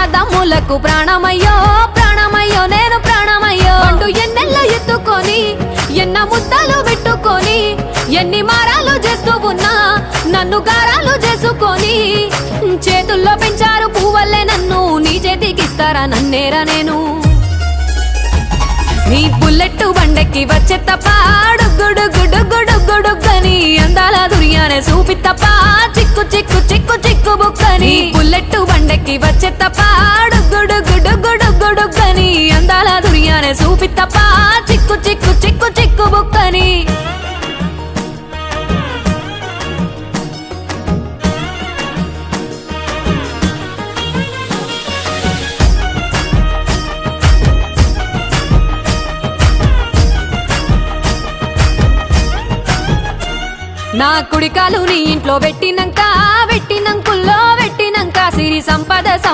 అన్నదమ్ములకు ప్రాణమయ్యో ప్రాణమయ్యో నేను ప్రాణమయ్యో అంటూ ఎన్నెల్లో ఎత్తుకొని ఎన్న ముద్దలు పెట్టుకొని ఎన్ని మారాలు చేస్తూ ఉన్నా నన్ను గారాలు చేసుకొని చేతుల్లో పెంచారు పువ్వల్లే నన్ను నీ చేతికిస్తారా నన్నేరా నేను నీ బుల్లెట్ బండెక్కి వచ్చే తప్ప డుగ్గుడుగ్గుడుగ్గుడుగ్గుడుగ్గని అందాల దుర్యానే చూపి తప్ప చిక్కు చిక్కు చిక్కు చిక్కు బుక్కని బుల్లెట్ బండెక్కి వచ్చే తప్ప డుగ్గుడుగ్గుడుగ్గుడుగ్గుడుగ్గని అందాల దుర్యానే చూపి తప్ప చిక్కు చిక్కు చిక్కు చిక్కు బుక్కని నా కుడికాలు నీ ఇంట్లో పెట్టినంక సిరి సంపద